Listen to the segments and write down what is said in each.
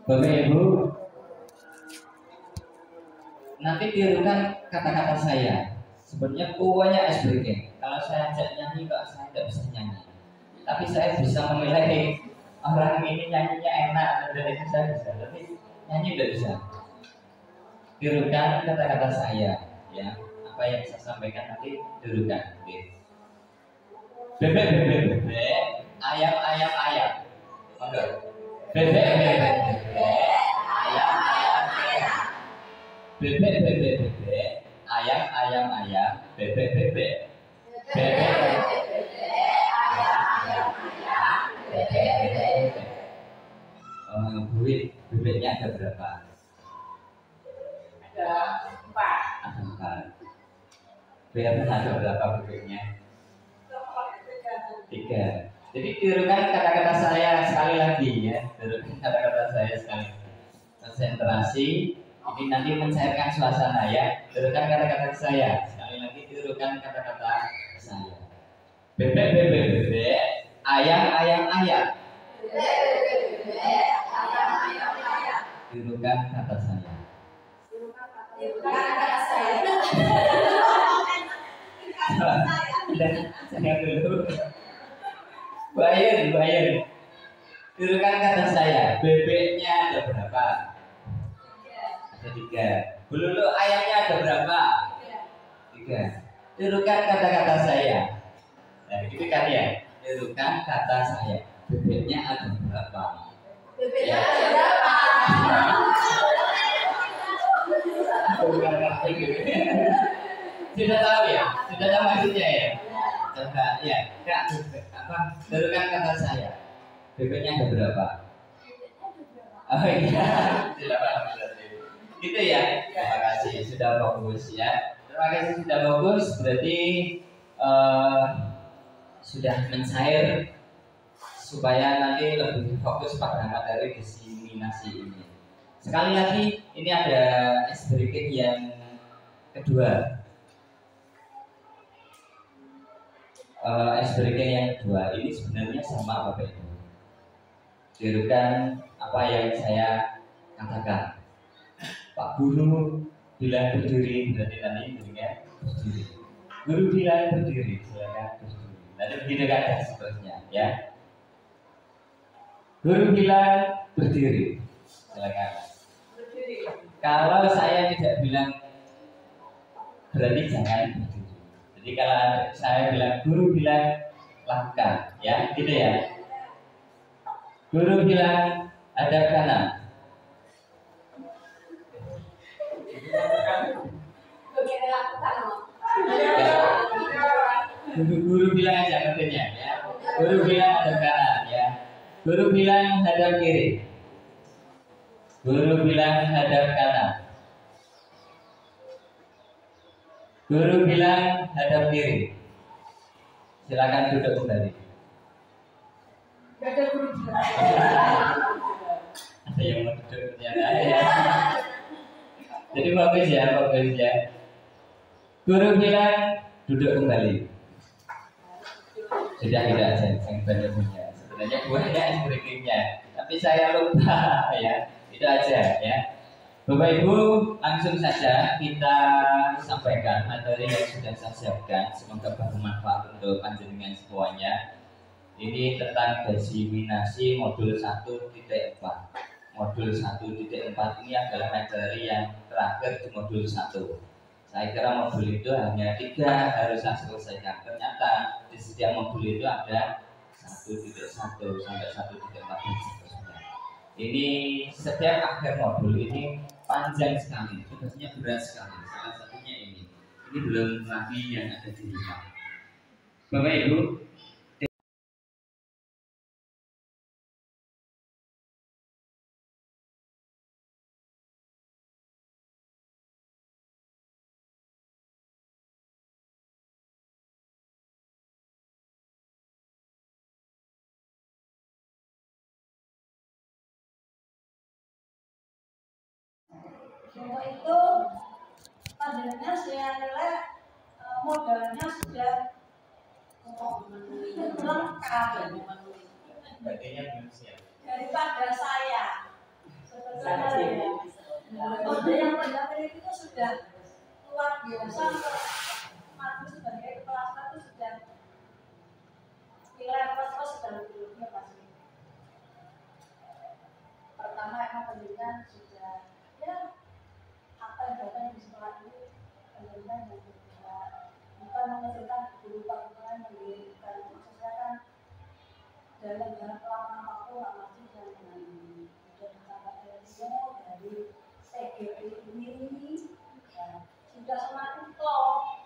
Bapak Ibu, nanti tirukan kata-kata saya. Sebenarnya kuahnya ice breaking. Kalau saya ajak nyanyi, kok saya tidak bisa nyanyi. Tapi saya bisa menilai orang ini nyanyinya enak dan itu saya bisa. Tapi nyanyi tidak bisa. Tirukan kata-kata saya, ya. Apa yang saya sampaikan nanti tirukan. Bebek, bebek, bebek. Ayam, ayam, ayam. Oke. Bebek, bebek, bebek. Ayam, ayam, ayam. Bebek, bebek, bebek. Ayam, ayam, ayam. Bebek, bebek. Bebek, bebek, bebek. Ayam, ayam, ayam. Bebek, bebek. Buit, bebeknya ada berapa? Ada 4. Ada 4. Berapa ada berapa bebeknya? 3. Jadi tirukan kata-kata saya sekali lagi ya. Tirukan kata-kata saya sekali. Konsentrasi. Ini nanti mencairkan suasana ya. Tirukan kata-kata saya. Sekali lagi tirukan kata-kata saya. Bebek, bebek, bebek. Ayam, ayam, ayam. Bebek, bebek, bebek. Ayam, ayam, ayam. Tirukan kata saya. Tirukan kata saya. Saya dulu. Bayar, bayar. Tirukan kata saya. Bebeknya ada berapa? Ada 3. Belulu ayamnya ada berapa? 3. Tirukan kata-kata saya. Nah, gitu kan ya. Tirukan kata saya. Bebeknya ada berapa? Bebeknya ada berapa? Sudah tahu ya? Sudah tahu maksudnya ya? Coba ya, Kak, apa? Tirukan kata saya. Bebeknya ada berapa? Oh iya, sudah paham berarti. Gitu ya. Terima kasih sudah fokus ya. Terima kasih sudah fokus. Berarti sudah mencair supaya nanti lebih fokus pada materi diseminasi ini. Sekali lagi, ini ada ice breaking yang kedua. Ice breaking yang kedua ini sebenarnya sama Bapak Ibu. Tirukan apa yang saya katakan. Pak Guru bilang berdiri, berarti nanti dirinya berdiri. Guru bilang berdiri, silakan berdiri. Nanti begitu kan dan seterusnya, ya. Guru bilang berdiri, silakan. Berdiri. Kalau saya tidak bilang berarti jangan berdiri. Jadi kalau saya bilang guru bilang lakukan, ya, gitu ya. Guru bilang ada kanan. Guru bilang aja katanya, ya. Guru bilang ada kanan, ya. Guru bilang hadap kiri. Guru bilang hadap kanan. Guru bilang hadap kiri. Silakan duduk kembali. Gak ada guru bilang. Ada yang mau duduk ternyata ya. Jadi bagus ya, bagus ya. Guru bilang duduk kembali. Sudah tidak saya banyak punya. Sebenarnya buahnya breakingnya, tapi saya lupa ya. Itu aja ya. Bapak Ibu, langsung saja kita sampaikan materi yang sudah saya siapkan. Semoga bermanfaat untuk panjenengan semuanya. Ini tentang desiminasi modul 1.4. Modul 1.4 ini adalah materi yang terakhir di modul 1. Saya kira modul itu hanya 3 harus saya selesaikan. Ternyata di setiap modul itu ada 1.1 sampai 1.4 dan seterusnya. Ini setiap akhir modul ini panjang sekali, tugasnya berat sekali. Salah satunya ini. Ini belum lagi yang ada di rumah. Bapak Ibu, Untuk itu panjenengan saya nilai modalnya sudah lengkap daripada saya. Sebetulnya modal yang pendapat itu sudah luar biasa. Maju sebagai kepala sekolah itu sudah nilai plus sudah lebih pasti. Pertama emang pendidikan sudah ya apa yang datang di sekolah ini pendidikan yang juga bukan mengerjakan guru bangunan mendirikan maksudnya kan dalam jalan pelama waktu masih dan sudah ditambah ilmu dari TGP ini ya, sudah semakin top.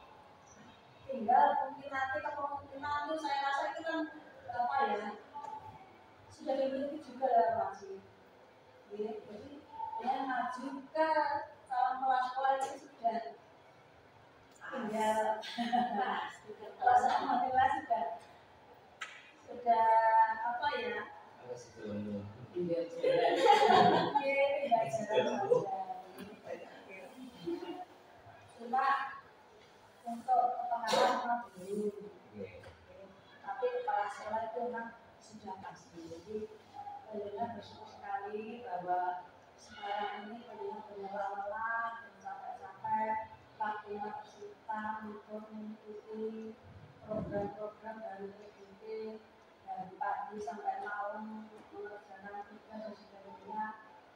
Tinggal mungkin nanti kemungkinan itu saya rasa itu kan apa ya sudah dimiliki juga ya masih. Jadi yang maju ke calon kepala sekolah ini sudah tinggal kelas alhamdulillah sudah apa ya cuma untuk pengalaman dulu tapi kepala sekolah itu memang sudah pasti. Jadi pendengar bersyukur sekali bahwa sekarang ini pendengar lelah dan sampai-sampai waktunya tersita untuk mengikuti program-program dari PBB dari pagi sampai malam mengerjakan tugas dan sebagainya.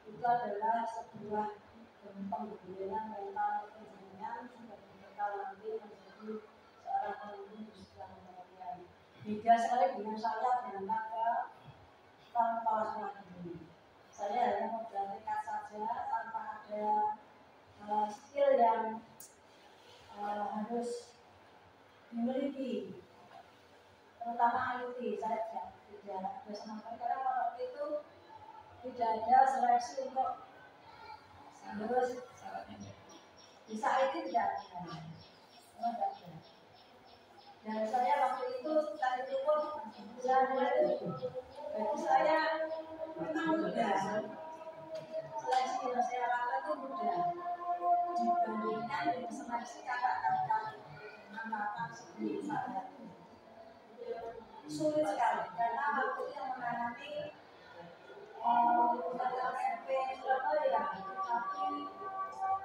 Itu adalah sebuah pembinaan mental penjenengan sebagai bekal nanti menjadi seorang pemimpin di sebuah kemudian. Beda sekali dengan saya berangkat ke kepala sekolah ini. Saya hanya modal nekat saja tanpa ada skill yang harus dimiliki, terutama IT. Saya tidak ada sama sekali karena waktu itu tidak ada seleksi untuk harus bisa IT tidak ada. Dan saya waktu itu saat itu pun bagi saya memang mudah. Seleksi yang saya lakukan itu mudah dibandingkan dengan seleksi kakak-kakak angkatan sebelum saya. Sulit sekali karena waktu itu yang menangani bukan LMP Surabaya, tapi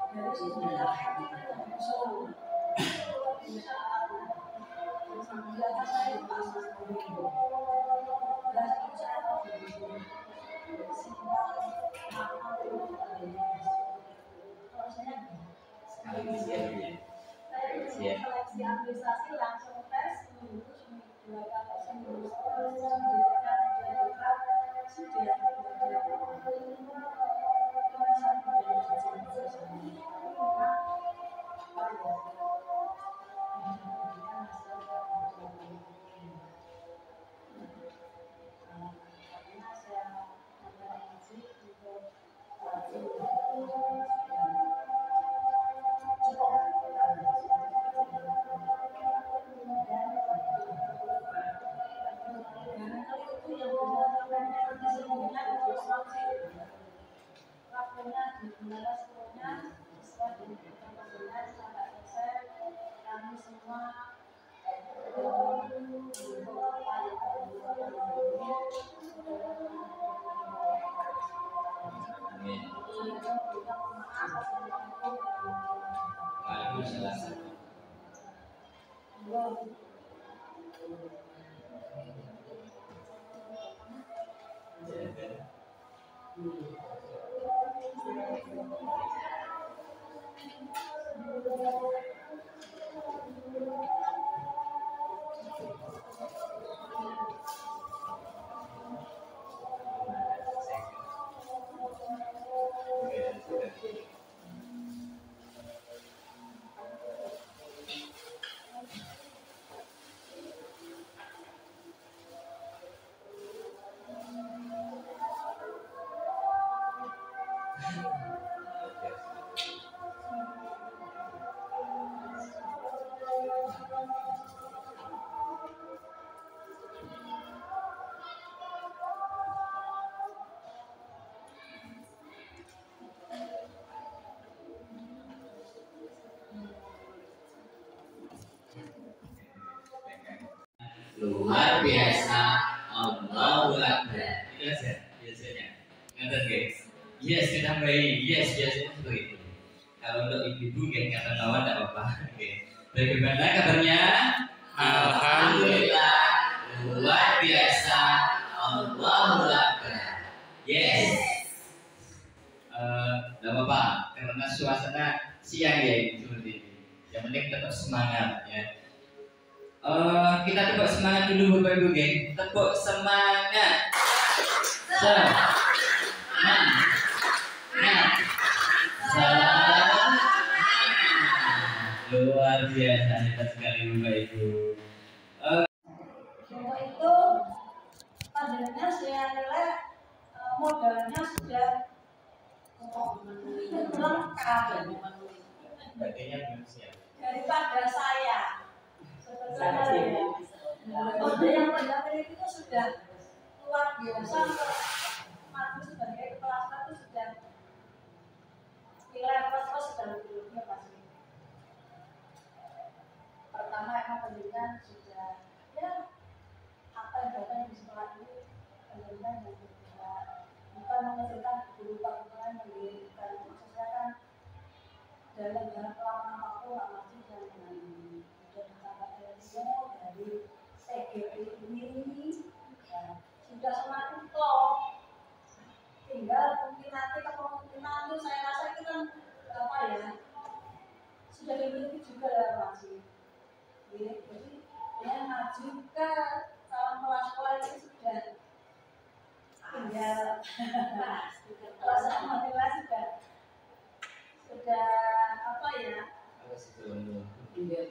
dari sini LMP itu yang Solo. Bisa sambil saya pasang itu saya tahu seleksi administrasi langsung tes seminggu dua kali seminggu Luar biasa, Allahu Akbar. Itu saja biasanya. Ngerti guys? Yes, kita baik. Yes, biasanya seperti itu. Kalau untuk ibu-ibu nggak kata lawan tidak apa-apa. Oke. Bagaimana kabarnya? Alhamdulillah, luar biasa, Allahu Akbar. Yes. Tidak apa-apa, karena suasana siang ya ibu seperti ini. Yang penting tetap semangat ya. Kita tepuk semangat dulu Bapak Ibu geng. Tepuk semangat. Luar biasa hebat sekali Bapak Ibu. Untuk itu panjenengan saya nilai modalnya sudah lengkap daripada saya. Sebenarnya model yang pendamping itu sudah luar biasa. Maju sebagai kepala sekolah itu sudah nilai plus sudah lebih pasti. Pertama emang pendidikan sudah ya apa yang datang di sekolah ini pendidikan yang berbeda, bukan mengerjakan guru bangunan mendirikan maksudnya kan dalam jangka lama waktu masih dan dari TGP ini ya, sudah semakin klop. Tinggal mungkin nanti kemungkinan itu saya rasa itu kan apa ya sudah dimiliki juga ya masih. Jadi yang maju ke calon kepala sekolah itu sudah tinggal kelas alhamdulillah sudah apa ya? Tinggal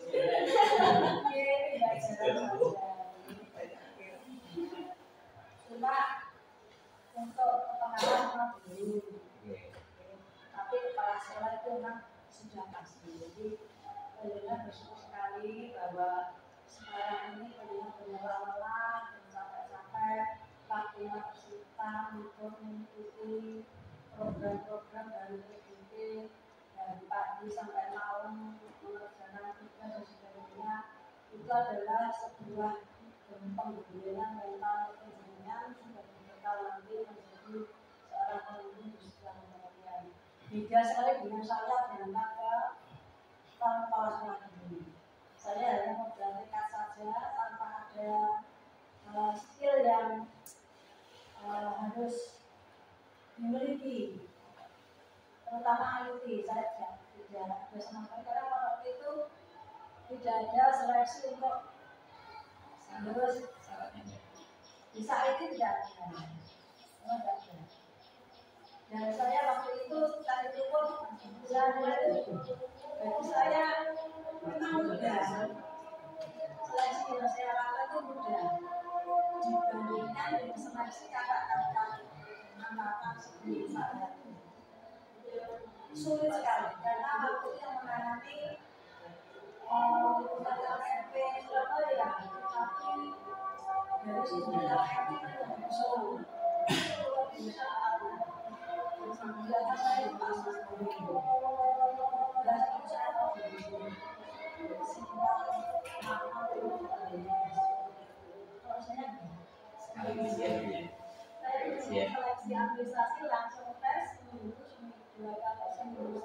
cuma untuk pengalaman dulu, tapi kepala sekolah itu memang sudah pasti. Jadi pendidikan bersyukur sekali bahwa sekarang ini pendidikan lelah dan sampai waktunya tercipta untuk mengikuti program-program dari PBB dari pagi sampai malam mengerjakan tugas dan sebagainya. Itu adalah sebuah pembinaan mental pendidikan sebagai bekal nanti menjadi seorang pemimpin di sebuah kemudian. Beda sekali dengan saya berangkat ke kepala sekolah ini. Saya hanya modal nekat saja tanpa ada skill yang harus dimiliki, terutama IT. Saya tidak ada sama sekali karena waktu itu tidak ada seleksi untuk terus bisa IT tidak ada. Dan saya waktu itu tadi itu pun bagi saya memang mudah. Seleksi yang saya lakukan itu mudah dibandingkan dengan seleksi kakak-kakak angkatan sebelum saya. Sulit sekali karena waktu itu yang menangani LMP Surabaya, tapi dari sisi LMP itu yang Solo bisa biasa saya pas dulu dan itu saya tahu sinyal apa itu prosesnya seleksi administrasi langsung tes seminggu dua kali seminggu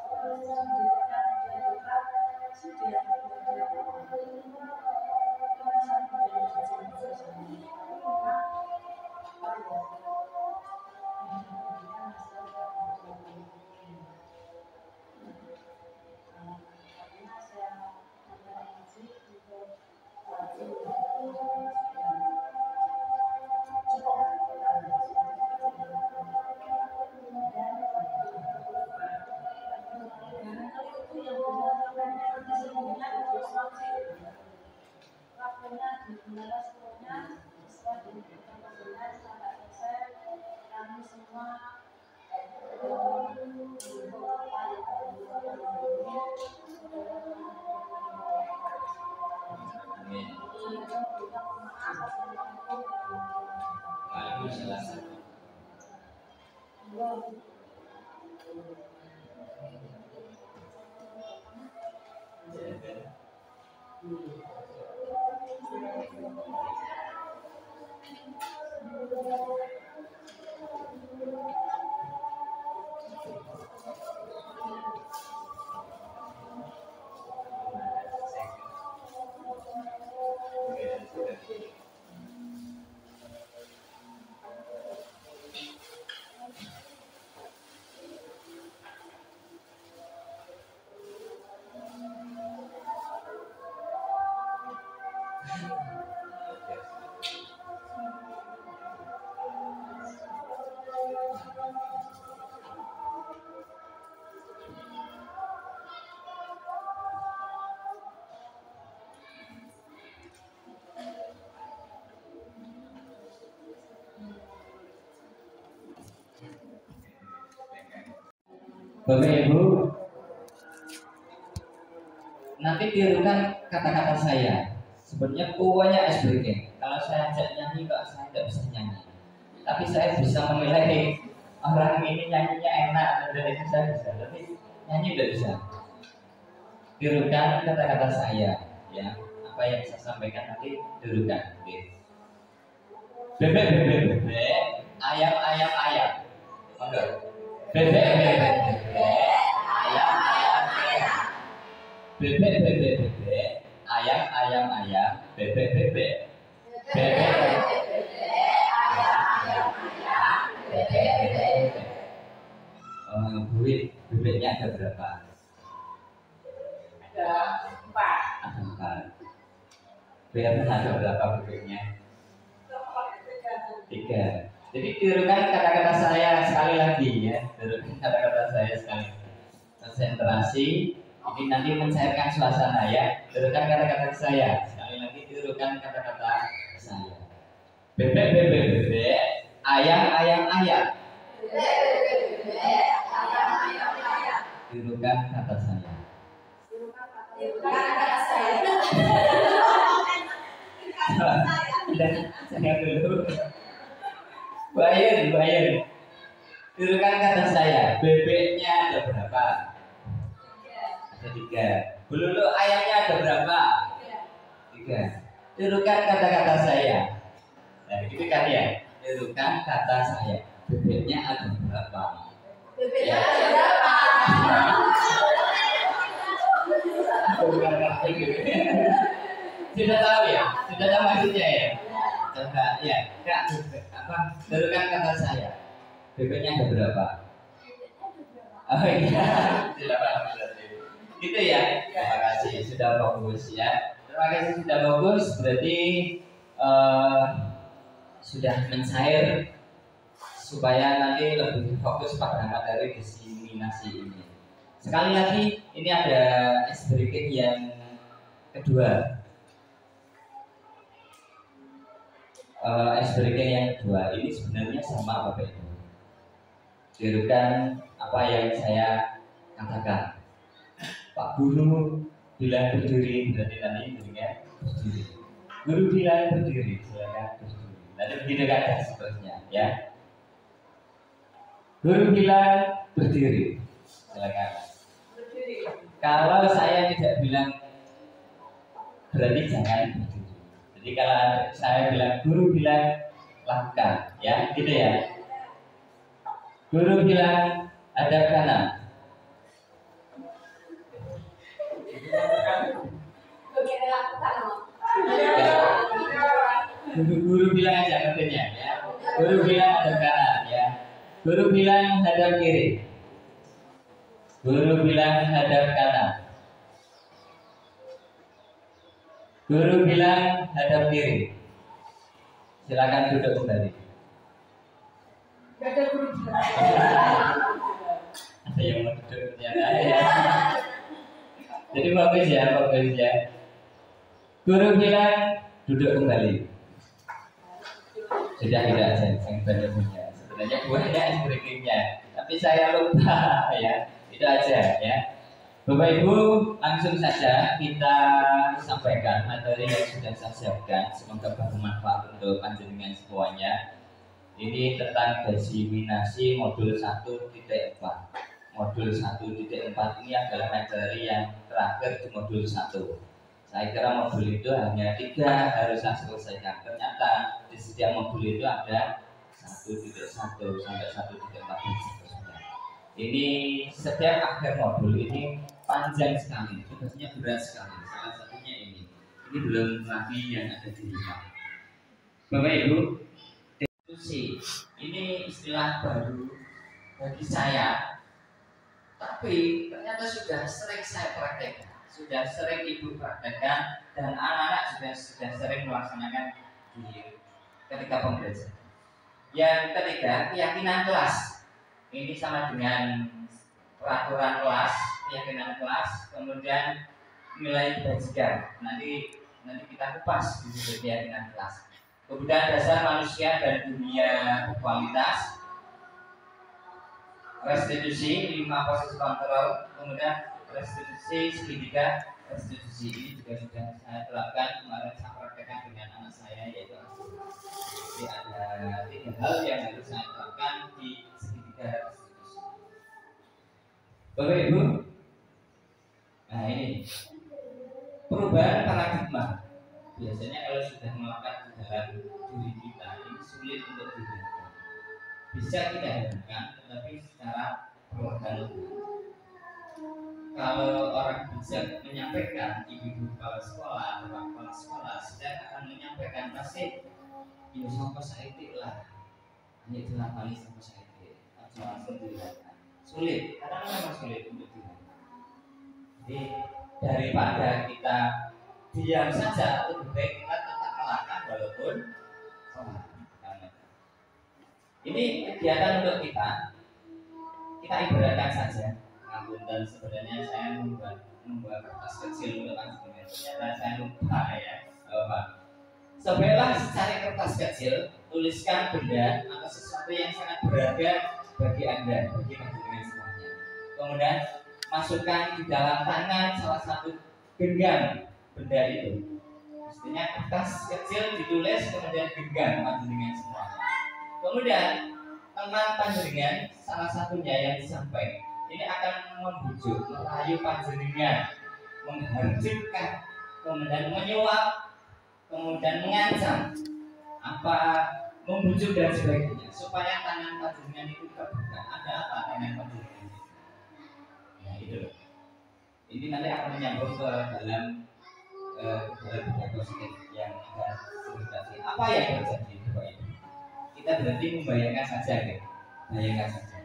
Bapak Ibu, nanti tirukan kata-kata saya. Sebenarnya banyak SBK. Kalau saya ajak nyanyi kok saya tidak bisa nyanyi. Tapi saya bisa menilai orang ini nyanyinya enak dan itu saya bisa. Tapi nyanyi tidak bisa. Tirukan kata-kata saya, ya. Apa yang saya sampaikan nanti tirukan. Bebek bebek bebek, ayam ayam ayam. Monggo. Bebek bebek bebek, ayam ayam ayam. Bebek bebek bebek, ayam ayam ayam. Bebek bebek. Bebek bebek, ayam ayam ayam. Bebek bebek. Duit bebeknya ada berapa? Ada 4. Ada 4. Berapa ada berapa bebeknya? 3. Jadi tirukan kata-kata saya sekali lagi ya. Tirukan kata-kata saya sekali. Konsentrasi. Ini nanti mencairkan suasana ya. Tirukan kata-kata saya. Sekali lagi tirukan kata-kata saya. Bebek bebek bebek. Ayam ayam ayam. Bebek bebek bebek, ayam ayam ayam. Tirukan kata saya. Tirukan kata saya. Dan saya dulu. Bayar. Tirukan kata saya. Bebeknya ada berapa? Ada 3. Belulu ayamnya ada berapa? 3. Tirukan kata-kata saya. Nah, gitu kan ya. Tirukan kata saya. Bebeknya ada berapa? Bebeknya ada berapa? Sudah tahu ya? Sudah tahu maksudnya ya? Coba ya, Kak, apa? Tirukan kata saya. Bebeknya ada berapa? Oh iya, sudah paham berarti. Gitu ya. Terima kasih sudah fokus ya. Terima kasih sudah fokus. Berarti sudah mencair supaya nanti lebih fokus pada materi diseminasi ini. Sekali lagi, ini ada SBK yang kedua. SBK yang kedua ini sebenarnya sama Bapak Ibu. Tirukan apa yang saya katakan. Pak Guru bilang berdiri, berarti nanti dirinya berdiri. Guru bilang berdiri, silakan berdiri. Nanti begitu kan dan seterusnya, ya. Guru bilang berdiri, silakan. Berdiri. Kalau saya tidak bilang berarti jangan berdiri. Jadi kalau saya bilang, guru bilang lakukan, ya, gitu ya. Guru bilang hadap kanan. Guru bilang aja ngertinya, ya. Guru bilang hadap kanan, ya. Guru bilang hadap kiri. Guru bilang hadap kanan. Guru bilang hadap kiri. Silakan duduk kembali. Gak ada guru. Ada yang mau duduk ternyata ya. Jadi bagus ya. Guru bilang duduk kembali. Sudah tidak yang punya. Sebenarnya banyak berikutnya, tapi saya lupa ya. Itu aja ya. Bapak Ibu, langsung saja kita sampaikan materi yang sudah saya siapkan. Semoga bermanfaat untuk panjenengan semuanya. Ini tentang desiminasi modul 1.4. Modul 1.4 ini adalah materi yang terakhir di modul 1. Saya kira modul itu hanya 3 harus saya selesaikan. Ternyata di setiap modul itu ada 1.1 sampai 1.4 dan seterusnya. Ini setiap akhir modul ini panjang sekali, tugasnya berat sekali. Salah satunya ini. Ini belum lagi yang ada di rumah. Bapak Ibu, destitusi ini istilah baru bagi saya, tapi ternyata sudah sering saya praktekkan, sudah sering ibu praktekkan, dan anak-anak sudah sering melaksanakan ketika pembelajaran. Yang ketiga, keyakinan kelas. Ini sama dengan peraturan kelas, keyakinan kelas, kemudian nilai kebajikan. Nanti kita kupas di situ keyakinan kelas. Kemudian dasar manusia dan dunia berkualitas, restitusi 5 proses kontrol, kemudian restitusi segitiga restitusi. Ini juga sudah saya terapkan kemarin, saya praktekkan dengan anak saya, yaitu jadi ada 3 hal yang harus saya terapkan di segitiga restitusi. Bapak Ibu, nah ini perubahan paradigma. Biasanya kalau sudah melekat di dalam diri kita, ini sulit untuk dihilangkan. Bisa kita hilangkan, tetapi secara perlahan. Kalau orang bijak menyampaikan, ibu-ibu kepala sekolah atau kepala sekolah sedang akan menyampaikan, pasti ini sampai saya lah, ini itulah kali sampai saya langsung dihilangkan. Sulit, karena memang sulit untuk dihilangkan. Jadi daripada kita diam saja, lebih baik kita tetap melakukan walaupun ini kegiatan untuk kita ibaratkan saja. Dan sebenarnya saya membuat kertas kecil untuk konsumen. Ternyata saya lupa ya, Bapak. Cobalah cari kertas kecil, tuliskan benda atau sesuatu yang sangat berharga bagi Anda, bagi konsumen semuanya. Kemudian masukkan di dalam tangan salah satu genggam benda itu. Mestinya kertas kecil ditulis, kemudian genggam panjenengan semuanya. Kemudian teman panjenengan salah satunya yang disampaikan ini akan membujuk, merayu panjenengan, mengharjutkan, kemudian menyuap, kemudian mengancam, apa membujuk dan sebagainya, supaya tangan panjenengan itu terbuka. Ada apa tangan panjenengan itu? Nah itu. Ini nanti akan menyambung ke dalam budaya positif yang akan terjadi. Apa yang terjadi Bapak Ibu? Kita berarti membayangkan saja, bayangkan saja.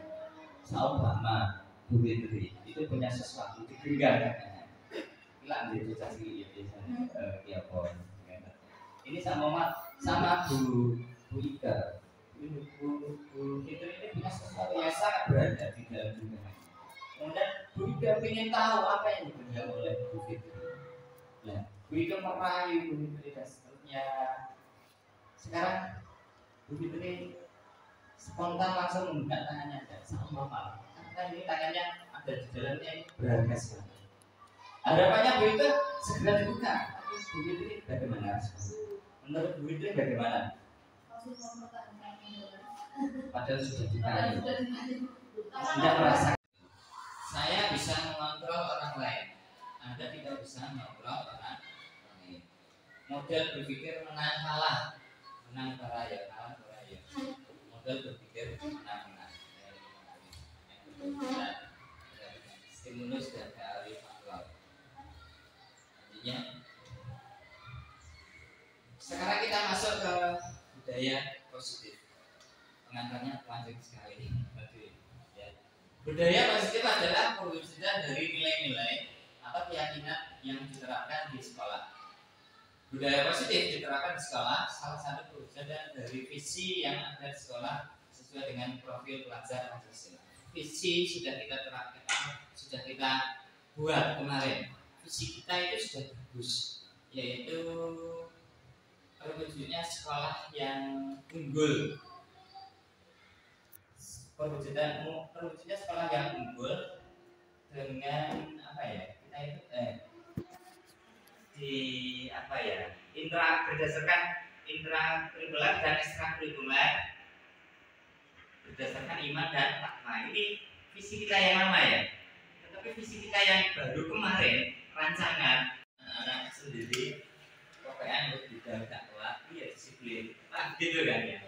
Obama, Bu Fitri itu punya sesuatu digenggam katanya. Hilang di caci ya biasanya tiap poin. Ini sama Bu Ika. Bu Fitri ini punya sesuatu yang sangat berharga di dalam dunia. Kemudian Bu Ika ingin tahu apa yang digenggam oleh Bu Fitri. Nah, Bu Ika merayu Bu Fitri dan seterusnya. Sekarang Bu Fitri spontan langsung membuka tangannya dan sama Bapak. Karena ini tangannya ada di dalamnya berharga sekali. Harapannya Bu itu segera dibuka. Tapi Bu Fitri bagaimana? Menurut Bu Fitri bagaimana? Padahal sudah ditanya. Tidak merasa. Saya bisa mengontrol orang lain. Anda tidak bisa mengontrol orang lain. Model berpikir menang kalah, menang beraya, kalah beraya. Model berpikir menang-menang. Stimulus dan kearifan lokal. Artinya, sekarang kita masuk ke budaya positif. Pengantarnya lanjut sekali. Ya. Budaya positif adalah perwujudan dari nilai-nilai atau keyakinan yang diterapkan di sekolah. Budaya positif diterapkan di sekolah, salah satu perwujudan dari visi yang ada di sekolah sesuai dengan profil pelajar Pancasila. Visi sudah kita terapkan, sudah kita buat kemarin. Visi kita itu sudah bagus, yaitu perwujudannya sekolah yang unggul. Perwujudannya sekolah yang unggul dengan apa ya? Kita itu berdasarkan intrakurikuler dan ekstrakurikuler, berdasarkan iman dan takwa. Ini visi kita yang lama ya. Tetapi visi kita yang baru kemarin, rancangan anak sendiri, pokoknya untuk bidang dakwah, ya disiplin. Gitu kan ya.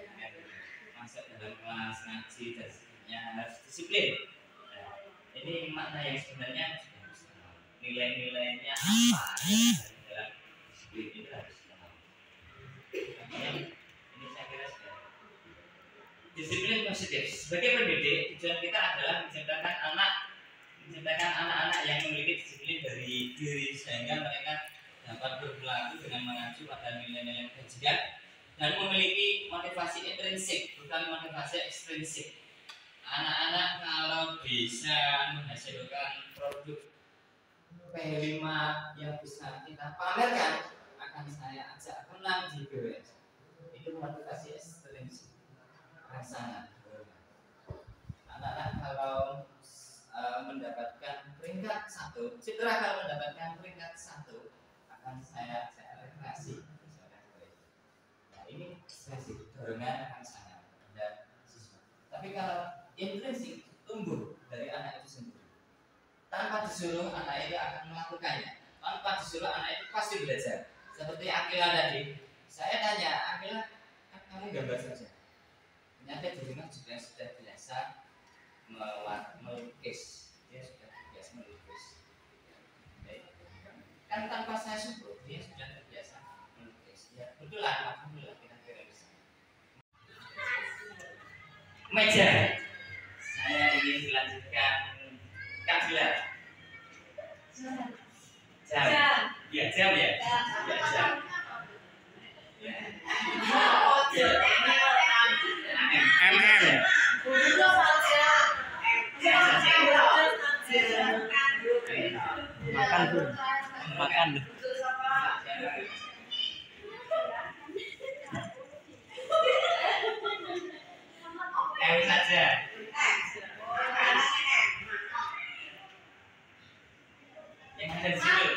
Masuk dalam kelas ngaji dan sebagainya harus disiplin. Nah, ini makna yang sebenarnya nilai-nilainya apa yang dalam disiplin itu harus dikenal. Ini saya kira sudah. Disiplin positif. Sebagai pendidik, tujuan kita adalah menciptakan anak-anak yang memiliki disiplin dari diri sehingga mereka dapat berperilaku dengan mengacu pada nilai-nilai kebajikan dan memiliki motivasi intrinsik, bukan motivasi ekstrinsik. Anak-anak kalau bisa menghasilkan produk P5 yang bisa kita pamerkan, akan saya ajak menang di BWS. Itu motivasi ekstrinsik, rasanya. Anak-anak kalau mendapatkan peringkat 1, Citra kalau mendapatkan peringkat 1, akan saya rekreasi. Nah, ini ekspresi dorongan akan sangat pada siswa. Tapi kalau intrinsik, tumbuh dari anak itu sendiri. Tanpa disuruh anak itu akan melakukannya. Tanpa disuruh anak itu pasti belajar. Seperti Akila tadi, saya tanya, Akila, kamu gambar saja. Ternyata di rumah juga sudah biasa melukis. Dia sudah biasa melukis. Kan tanpa saya suruh, dia sudah terbiasa melukis. Ya, betul lah, alhamdulillah kira-kira bisa. Meja. Saya ingin dilanjutkan Kak Bila. Jam. Ya, jam ya. Ya, jam. Makan. M saja. Yang ada di situ.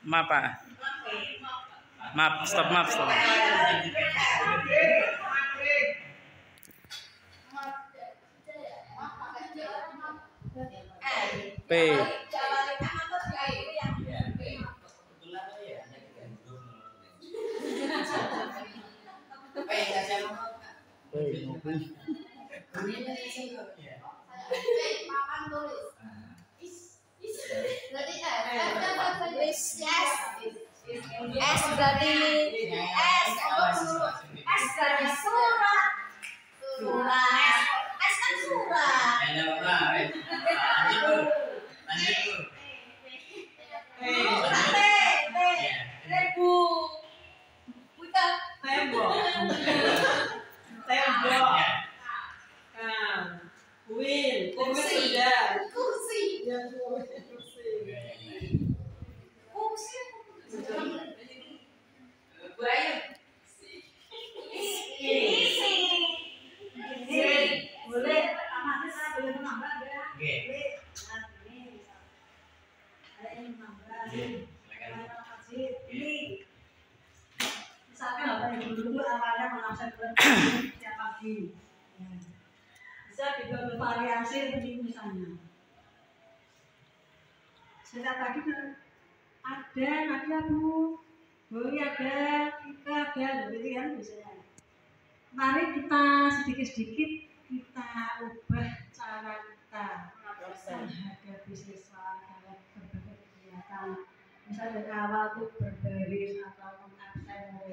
Maaf Pak. Maaf, stop. P. S berarti surat. S kan surat. Misalkan apa yang dulu awalnya mengakses setiap pagi, bisa juga bervariasi seperti misalnya setiap pagi ada nanti Bu, boleh ada, kita ada, begitu kan biasanya. Mari kita sedikit-sedikit kita ubah cara kita menghadapi siswa dalam berbagai kegiatan. Misal dari awal tuh berbaris atau mengabsen.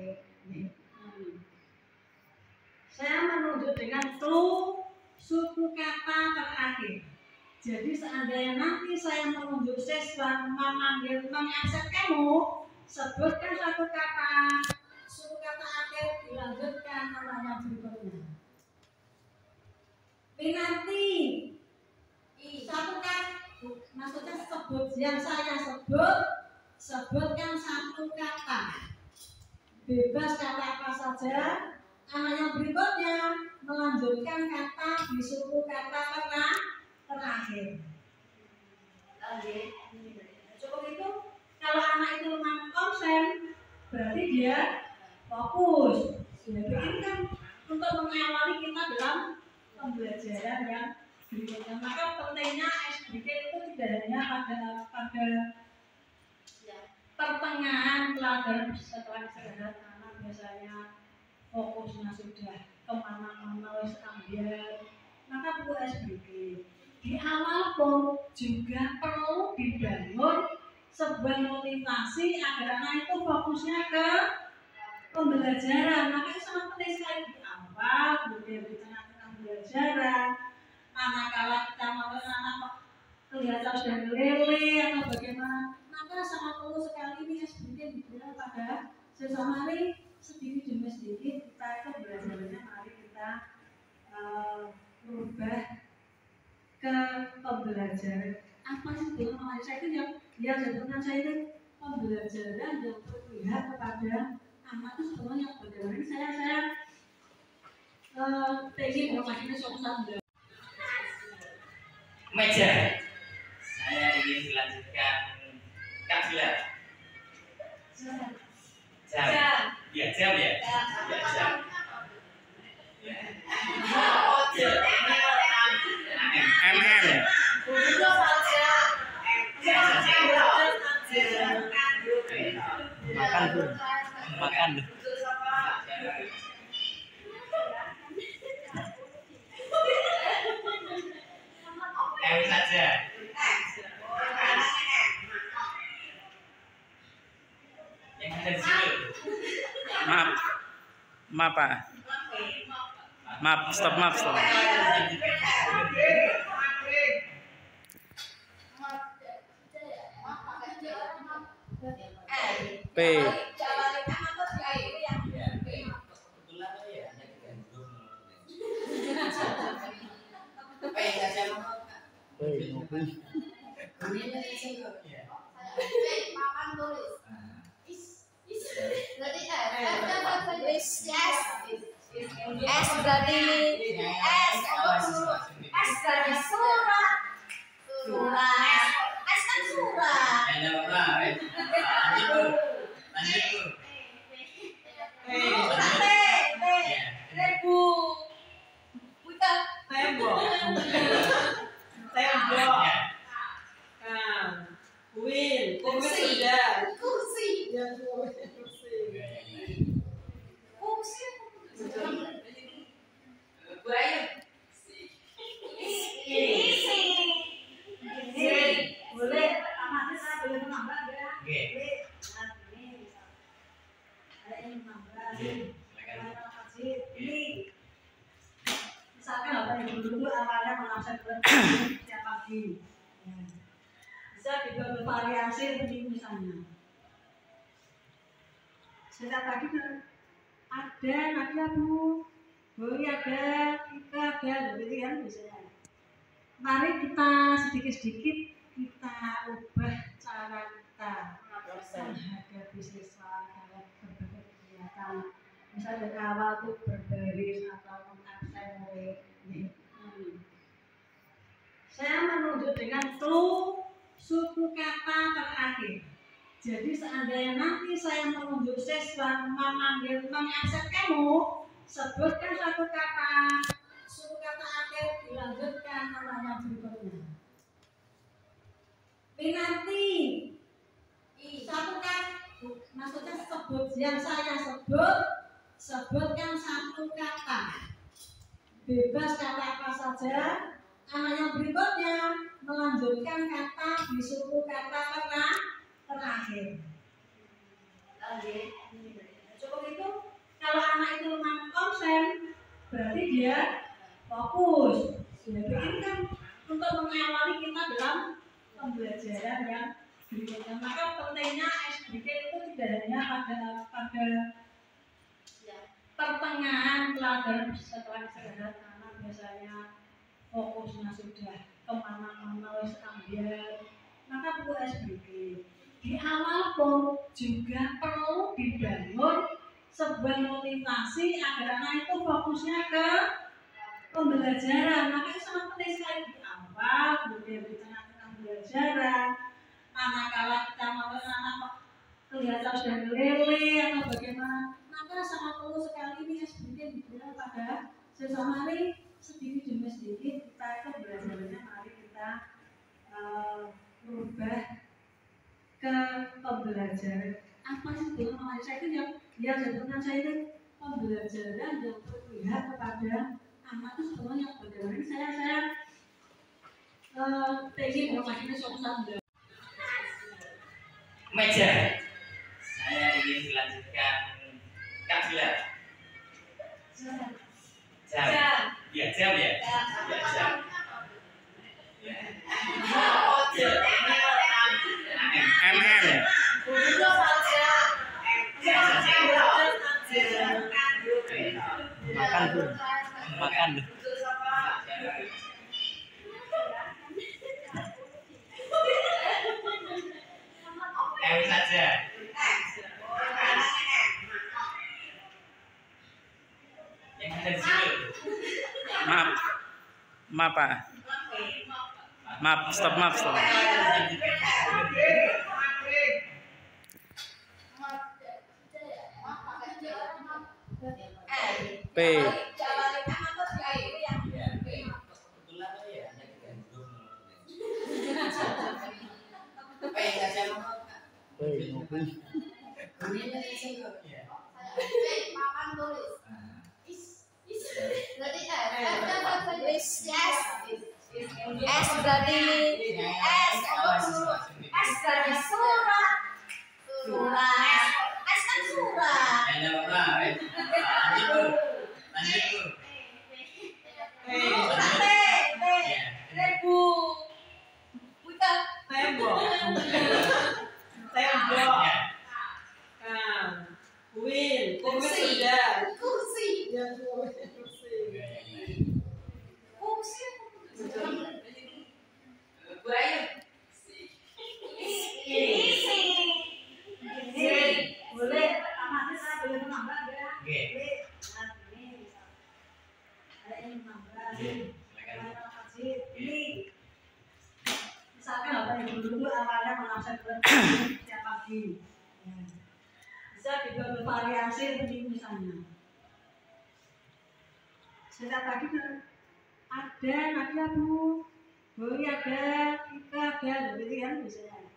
Saya menunjuk dengan clue suku kata terakhir. Jadi seandainya nanti saya menunjuk siswa memanggil mengabsen kamu, sebutkan satu kata, suku kata akhir dilanjutkan namanya berikutnya. Pinanti, satu kata, maksudnya sebut yang saya sebutkan satu kata. Bebas kata apa saja. Anak yang berikutnya melanjutkan kata di suku kata terakhir. Cukup itu. Kalau anak itu memang konsen, berarti dia fokus. Jadi ini kan untuk mengawali kita pembelajaran yang berikutnya. Maka pentingnya SBK itu tidak hanya pada pertengahan pelajaran setelah istirahat, karena biasanya fokusnya sudah kemana-mana wis ambil, maka perlu SBK. Di awal pun juga perlu dibangun sebuah motivasi agar anak itu fokusnya ke pembelajaran. Maka itu sangat penting sekali di awal, kemudian di tengah-tengah pembelajaran. Manakala kita mau anak kelihatan sudah meleleh atau bagaimana, maka sangat perlu sekali ini SBK diberikan pada sesama hari, sedikit demi sedikit kita itu belajarnya, mari kita merubah ke pembelajaran. Apa sih sebetulnya saya itu yang sebetulnya saya itu pembelajaran yang berpihak kepada anak itu sebetulnya yang bagaimana saya pengen rumahnya suatu saat meja. Saya ingin dilanjutkan Kak Gila. Jam. Ya, jam ya. Ya, jam. Makan tuh. Makan. M saja. Yang ada di situ. Maaf Pak. Maaf, stop. P. S berarti surat. S kan surat. Misalkan apa yang dulu awalnya mengasah setiap pagi, bisa dibuat bervariasi seperti misalnya setiap pagi ada nanti Bu, boleh ada, kita ada, begitu kan biasanya. Mari kita sedikit-sedikit kita ubah cara kita menghadapi siswa dalam berbagai kegiatan. Misal dari awal tuh berbaris atau absen mulai. Saya menunjuk dengan clue suku kata terakhir. Jadi seandainya nanti saya menunjuk siswa mengabsen kamu, sebutkan satu kata, suku kata akhir dilanjutkan namanya berikutnya. Nanti satu kata, maksudnya sebut yang saya sebutkan satu kata, bebas kata apa saja. Anak yang berikutnya melanjutkan kata di suku kata terakhir. Cukup itu. Kalau anak itu memang konsen, berarti dia fokus. Jadi ini kan untuk mengawali kita dalam pembelajaran yang berikutnya. Maka pentingnya SBK itu tidak hanya pada pertengahan pelajaran setelah istirahat, karena biasanya fokusnya sudah kemana-mana wis ambil, maka perlu SBK. Di awal pun juga perlu dibangun sebuah motivasi agar anak itu fokusnya ke pembelajaran. Maka itu sangat penting sekali di awal, kemudian di tengah-tengah pembelajaran. Manakala kita mau anak kelihatan sudah meleleh atau bagaimana, maka sangat perlu sekali ini SBK diberikan pada sesama hari, sedikit demi sedikit kita itu belajarnya, mari kita merubah ke pembelajaran. Apa sih sebetulnya mengajar saya itu yang sebetulnya saya itu pembelajaran yang berpihak kepada anak itu sebetulnya yang bagaimana saya pengen mengajarkan suatu saat. Meja. Saya ingin melanjutkan kajian. Jam. Ya, jam ya. Ya, jam. Makan tuh. Makan. M saja. Yang ada di situ. Maaf Pak. Maaf, stop. P. S berarti surat. S kan surat. Misalkan apa yang dulu awalnya mengasah setiap pagi, bisa dibuat bervariasi seperti misalnya setiap pagi ada nanti Bu, boleh ada, kita ada, jadi kan biasanya.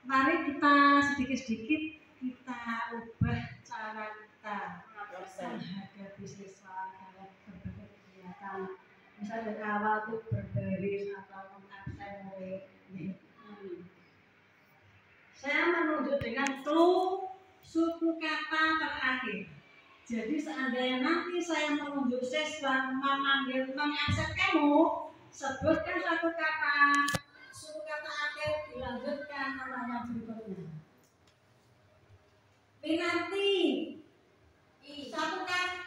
Mari kita sedikit-sedikit kita ubah cara kita menghadapi siswa dalam berbagai kegiatan. Misal dari awal tuh berbaris atau mengabsen mulai. Saya menunjuk dengan suku kata terakhir. Jadi seandainya nanti saya menunjuk siswa memanggil mengabsen kamu, sebutkan suatu kata, suku kata akhir dilanjutkan namanya berikutnya. Nanti satu kata,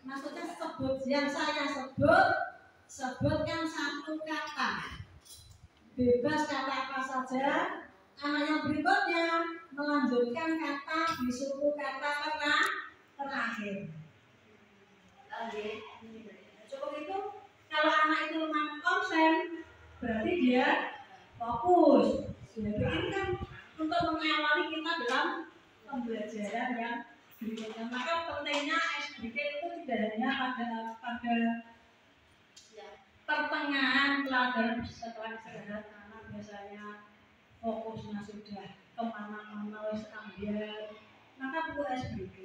maksudnya sebut yang saya sebutkan satu kata, bebas kata apa saja. Anak yang berikutnya melanjutkan kata di suku kata terakhir. Cukup itu. Kalau anak itu memang konsen, berarti dia fokus. Jadi ini kan untuk mengawali kita dalam pembelajaran yang berikutnya. Maka pentingnya SBK itu tidak hanya pada pertengahan pelajaran setelah istirahat, karena biasanya fokusnya sudah kemana-mana wis ambil. Maka perlu SBK.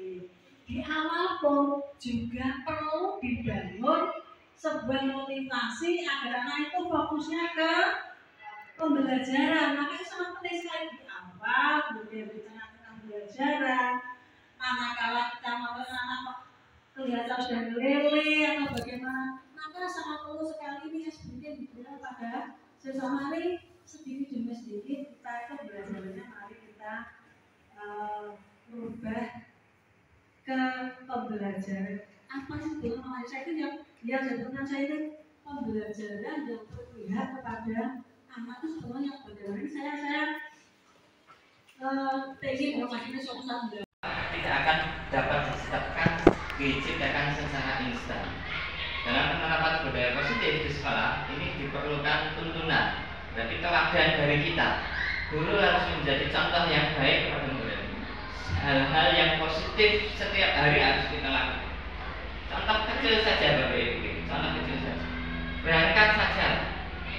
Di awal pun juga perlu dibangun sebuah motivasi agar anak itu fokusnya ke pembelajaran. Maka itu sangat penting sekali di awal, kemudian di tengah-tengah pembelajaran. Manakala kita mau anak kelihatan sudah lele atau bagaimana, maka sangat perlu sekali ini SBK diberikan pada sesama hari. Sedikit demi sedikit kita itu belajarnya, mari kita merubah ke pembelajaran. Apa sih sebetulnya mengajar saya itu yang sebetulnya saya itu pembelajaran yang berpihak kepada anak itu sebetulnya yang bagaimana saya pengen mengajarkan suatu saat. Tidak akan dapat ditetapkan, diciptakan secara instan. Dalam penerapan budaya positif di sekolah ini diperlukan tuntunan. Berarti teladan dari kita. Guru harus menjadi contoh yang baik kepada murid. Hal-hal yang positif setiap hari harus kita lakukan. Contoh kecil saja Bapak Ibu. Contoh kecil berangkat saja.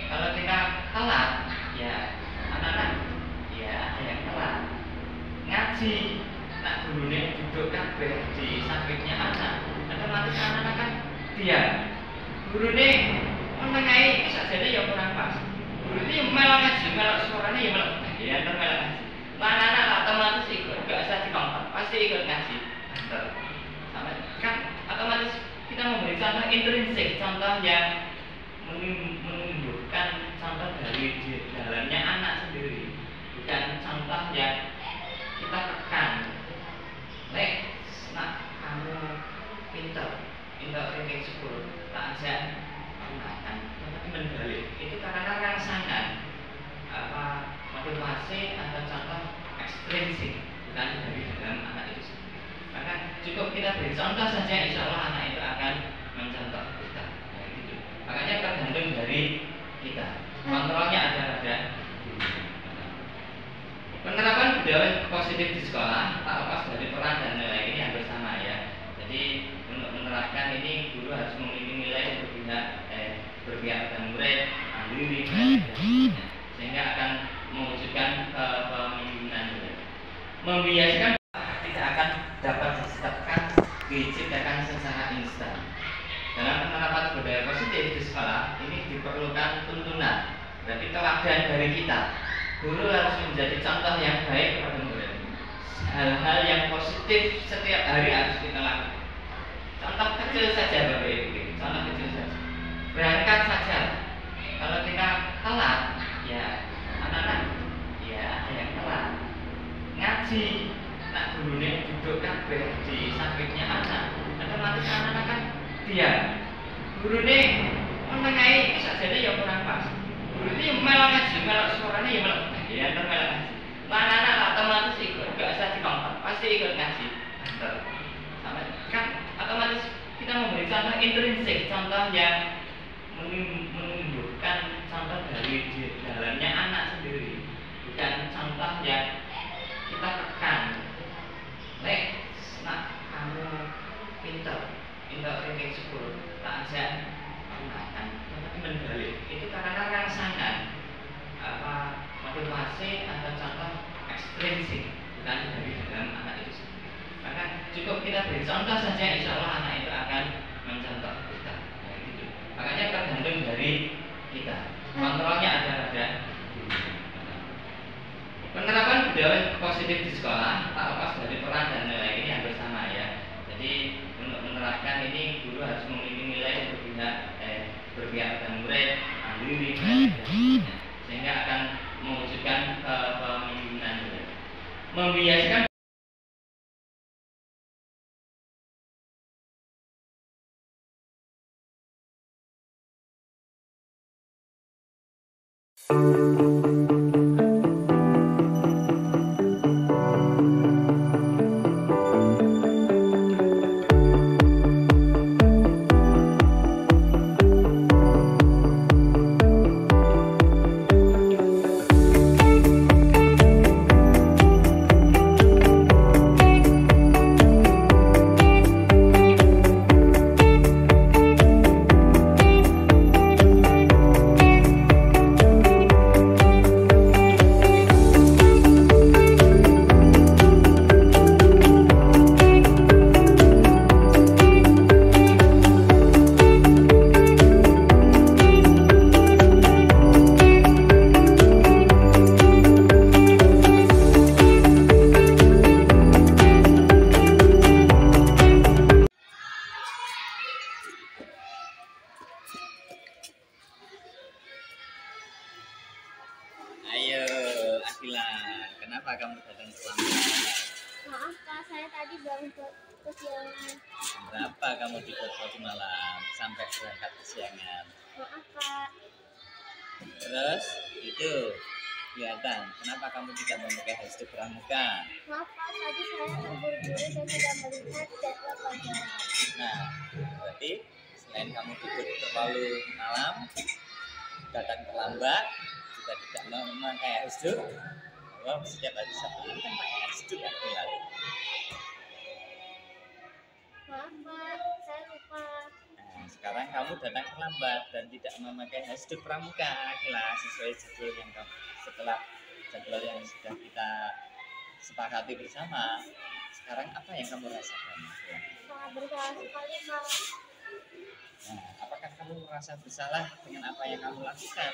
Kalau kita telat, ya anak-anak, ya ada yang telat. Ngaji, nak gurunya duduk kabeh di sampingnya anak, otomatis anak-anak kan diam. Gurunya menengahi sajane ya kurang pas. Gurunya melok ngaji, melok suaranya ya melok, ya melok ngaji. Anak-anak otomatis ikut, gak usah dikontak, pasti ikut ngaji. Sama kan otomatis kita memberi contoh intrinsik, contoh yang menunjukkan contoh dari dalamnya anak sendiri, bukan contoh yang kita tekan. Nek, nak kamu pintar ranking 10, tak ajak makan, tapi mendalik. Itu karena rangsangan motivasi atau contoh ekstrinsik, bukan dari dalam anak itu sendiri. Maka cukup kita beri contoh saja, insya Allah anak itu akan mencontoh kita. Ya, gitu. Makanya tergantung dari kita. Kontrolnya ada pada penerapan budaya positif di sekolah, tak lepas dari peran dan nilai ini hampir sama ya. Jadi untuk menerapkan ini guru harus memiliki nilai berpihak pada murid, mandiri, sehingga akan mewujudkan pemimpinan murid. Membiasakan tidak akan dapat diciptakan secara instan. Dalam penerapan budaya positif di sekolah ini diperlukan tuntunan, berarti teladan dari kita. Guru harus menjadi contoh yang baik kepada murid. Hal-hal yang positif setiap hari harus kita lakukan. Contoh kecil saja Bapak Ibu, contoh kecil saja. Berangkat saja. Kalau kita telat, ya anak-anak, ya ada yang telat. Ngaji, nak gurunya duduk kabeh di sampingnya anak, otomatis anak-anak kan diam. Gurunya menengahi sajane ya kurang pas. Gurunya melok ngaji, melok suaranya ya melok, ya melok ngaji. Anak-anak otomatis ikut, gak usah dikontak, pasti ikut ngaji. Sama kan otomatis kita memberi contoh intrinsik, contoh yang menunjukkan contoh dari dalamnya anak sendiri, bukan contoh yang kita tekan. Nek, nak kamu pintar ranking 10, tak ajak makan, tapi mendalik. Itu karena rangsangan motivasi atau contoh ekstrinsik, bukan dari dalam anak itu sendiri. Maka cukup kita beri contoh saja, insya Allah anak itu akan mencontoh kita. Ya, gitu. Makanya tergantung dari kita. Kontrolnya ada pada penerapan budaya positif di sekolah, tak lepas dari peran dan nilai ini hampir sama ya. Jadi untuk menerapkan ini guru harus memiliki nilai berpihak pada murid, mandiri, sehingga akan mewujudkan pemimpinan murid. Membiasakan kenapa kamu datang terlambat? Maaf Kak, saya tadi baru kesiangan. Jam berapa kamu tidur tadi malam sampai berangkat kesiangan? Maaf Kak. Terus itu kelihatan. Kenapa kamu tidak memakai hashtag pramuka? Maaf Kak, tadi saya terburu-buru dan tidak melihat jadwal pelajaran. Nah, berarti selain kamu tidur terlalu malam, datang terlambat, juga tidak memakai hashtag. Bahwa setiap hari Sabtu kan pakai hashtag ya lalu. Maaf Kak, saya lupa. Nah, sekarang kamu datang terlambat dan tidak memakai hashtag pramuka, Akila, sesuai jadwal yang setelah jadwal yang sudah kita sepakati bersama. Sekarang apa yang kamu rasakan, Akila? Sangat bersalah sekali, Pak. Nah, apakah kamu merasa bersalah dengan apa yang kamu lakukan?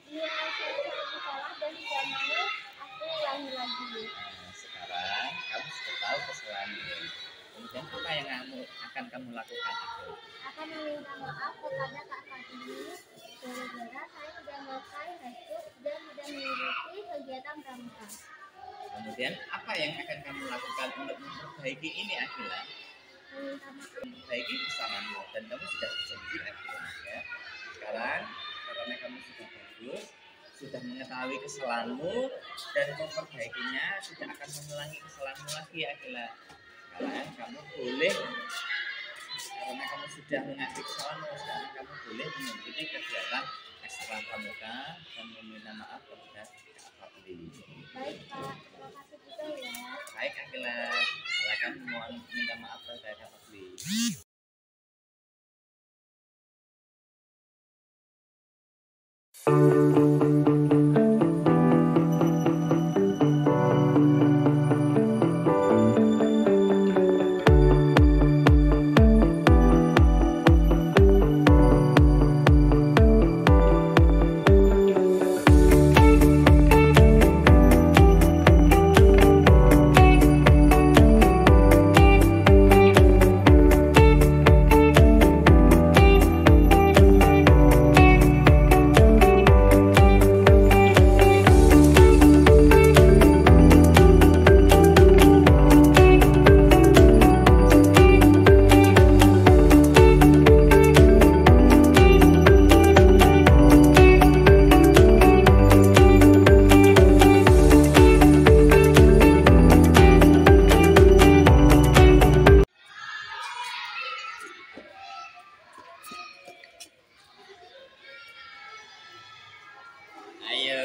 Iya, saya sangat bersalah dan tidak mau aku ulangi lagi. Nah, sekarang kamu sudah tahu kesalahanmu. Kemudian apa yang akan kamu lakukan, Akila? Akan meminta maaf kepada Kak Fatih gara-gara saya tidak memakai hashtag dan tidak mengikuti kegiatan pramuka. Kemudian apa yang akan kamu lakukan untuk memperbaiki ini, Akila? Meminta maaf. Memperbaiki kesalahanmu dan kamu sudah berjanji, Akila, ya. Sekarang karena kamu sudah bagus, sudah mengetahui kesalahanmu dan memperbaikinya, tidak akan mengulangi kesalahanmu lagi, Akila. Sekarang kamu boleh, karena kamu sudah mengakui kesalahanmu, sekarang kamu boleh mengikuti kegiatan ekstra pramuka dan meminta maaf kepada Kak Fadli. Baik, Pak. Terima kasih juga ya. Baik, Akila, silakan mohon minta maaf kepada Kak Fadli. Ayo,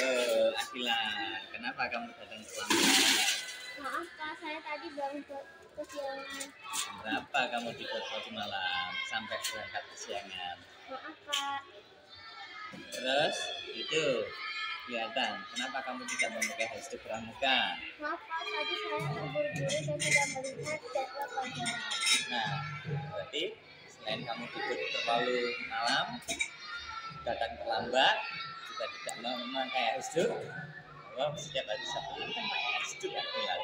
Akila, kenapa kamu datang terlambat? Maaf, Pak. Saya tadi baru kesiangan. Jam berapa kamu di tadi malam sampai berangkat kesiangan? Maaf, Pak. Terus itu kelihatan kenapa kamu tidak memakai hashtag pramuka? Maaf, Pak. Tadi saya terburu-buru dan tidak melihat jadwal pelajaran. Nah, berarti selain kamu tidur terlalu malam, datang terlambat, juga tidak memakai hashtag, bahwa setiap hari Sabtu kan pakai hashtag, Akila.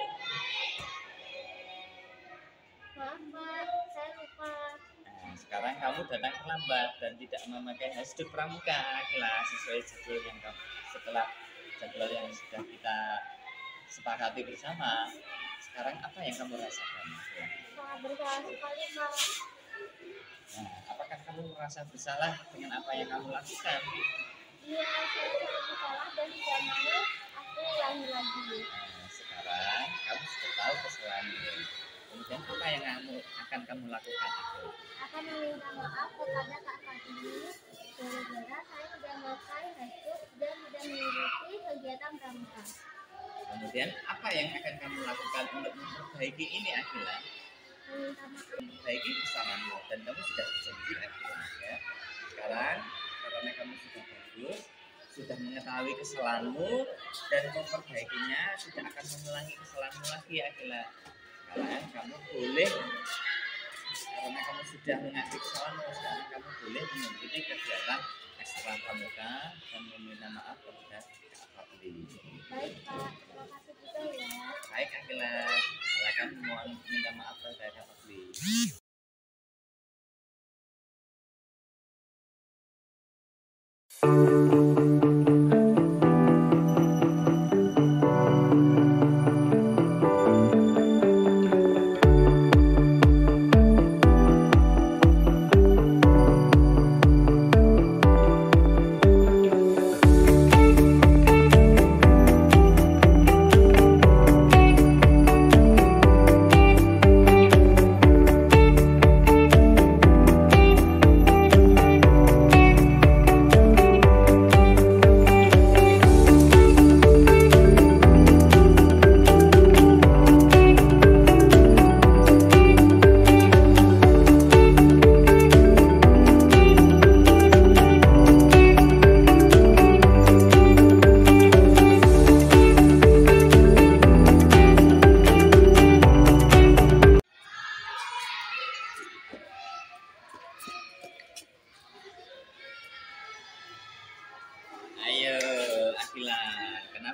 Maaf, Pak. Saya lupa. Nah, sekarang kamu datang terlambat dan tidak memakai hashtag pramuka, Akila, sesuai jadwal yang setelah jadwal yang sudah kita sepakati bersama. Sekarang apa yang kamu rasakan, Akila? Sangat bersalah sekali, Pak. Nah, apakah kamu merasa bersalah dengan apa yang kamu lakukan? Iya, saya sangat bersalah dan tidak mau aku ulangi lagi. Nah, sekarang kamu sudah tahu kesalahanmu. Kemudian apa yang akan kamu lakukan, Akila? Akan meminta maaf kepada Kak Fatih gara-gara saya tidak memakai hashtag dan tidak mengikuti kegiatan pramuka. Kemudian apa yang akan kamu lakukan untuk memperbaiki ini, Akila? Meminta maaf. Memperbaiki kesalahanmu dan kamu sudah berjanji, Akila, ya. Sekarang karena kamu sudah bagus, sudah mengetahui kesalahanmu dan memperbaikinya, tidak akan mengulangi kesalahanmu lagi, Akila. Sekarang kamu boleh, karena kamu sudah mengakui kesalahanmu, sekarang kamu boleh mengikuti kegiatan ekstra pramuka dan meminta maaf kepada Kak Fadli. Baik, Pak. Terima kasih juga ya. Baik, Akila, silakan mohon minta maaf kepada Kak Fadli.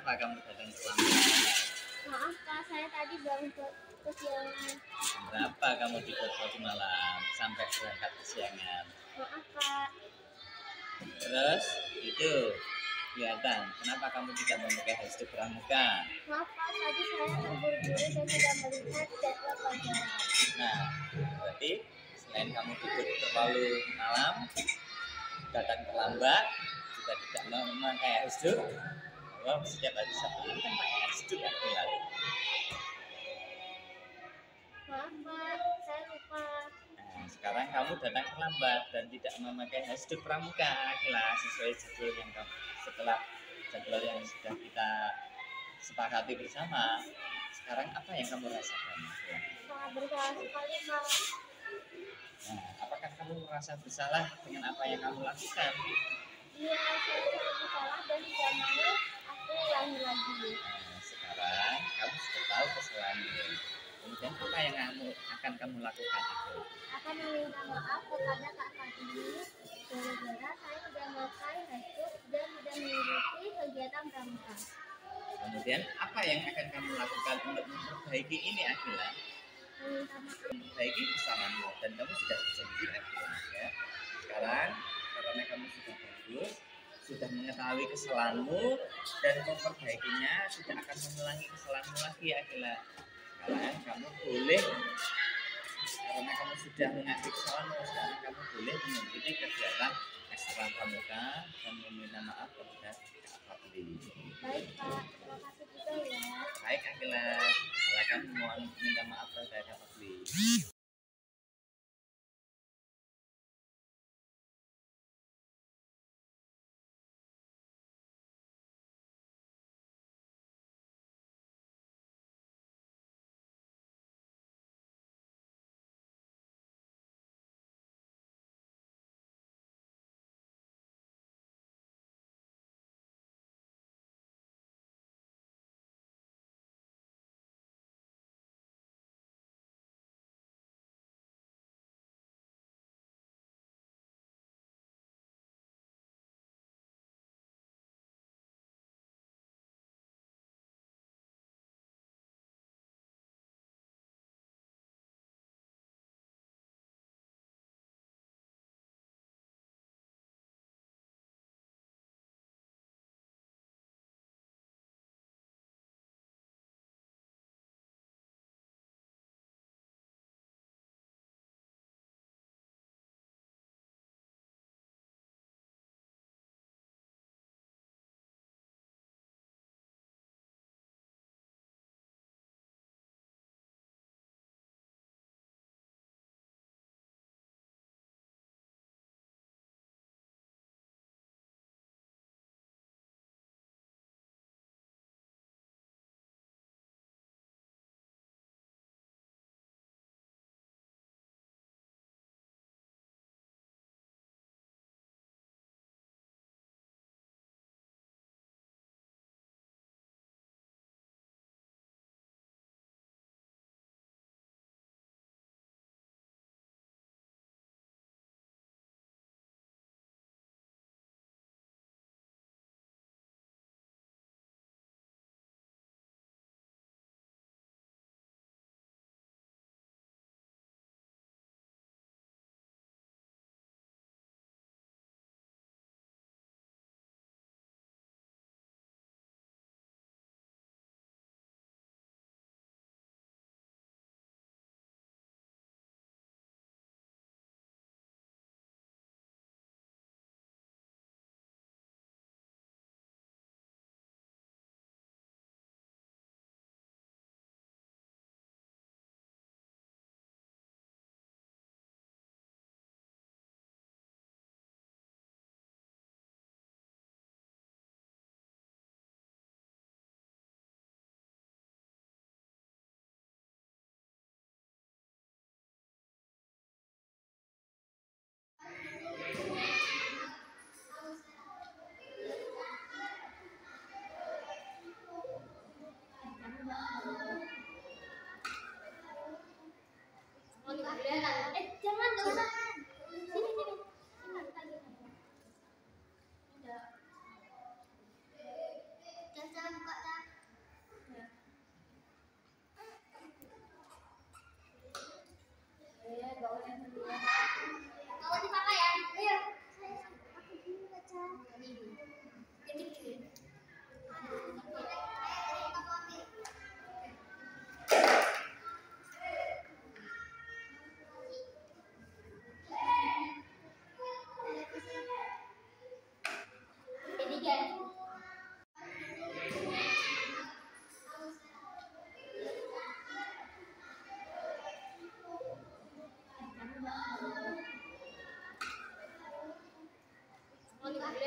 Kenapa kamu datang terlambat? Maaf Kak, saya tadi bangun kesiangan. Jam berapa kamu tidur tadi malam sampai berangkat kesiangan? Maaf Kak. Terus itu kelihatan. Kenapa kamu tidak memakai hashtag pramuka? Maaf Kak, tadi saya terburu-buru dan tidak melihat jadwal pelajaran. Nah, berarti selain kamu tidur terlalu malam, datang terlambat, juga tidak memakai hashtag. Kalau setiap hari Sabtu kan pakai hashtag ya, Maaf Kak, saya lupa. Nah, sekarang kamu datang terlambat dan tidak memakai hashtag pramuka, kelas sesuai jadwal yang setelah jadwal yang sudah kita sepakati bersama. Sekarang apa yang kamu rasakan? Sangat bersalah sekali Kak. Nah, apakah kamu merasa bersalah dengan apa yang kamu lakukan? Iya, saya sangat bersalah dan tidak mau aku ulangi lagi. Nah, sekarang kamu sudah tahu kesalahanmu. Kemudian apa yang akan kamu lakukan? Akan meminta maaf kepada Kak Fatini gara-gara saya tidak memakai hashtag dan tidak mengikuti kegiatan pramuka. Kemudian apa yang akan kamu lakukan untuk memperbaiki ini, Akila? Meminta maaf. Memperbaiki kesalahanmu dan kamu sudah berjanji, Akila, ya. Sekarang karena kamu sudah bagus, sudah mengetahui kesalahanmu dan memperbaikinya, tidak akan mengulangi kesalahanmu lagi, Akila. Sekarang kamu boleh, karena kamu sudah mengakui kesalahanmu, sekarang kamu boleh mengikuti kegiatan ekstra pramuka dan meminta maaf kepada Kak Fadli. Baik Kak, terima kasih juga ya. Baik, Akila, silakan mohon minta maaf kepada Kak Fadli.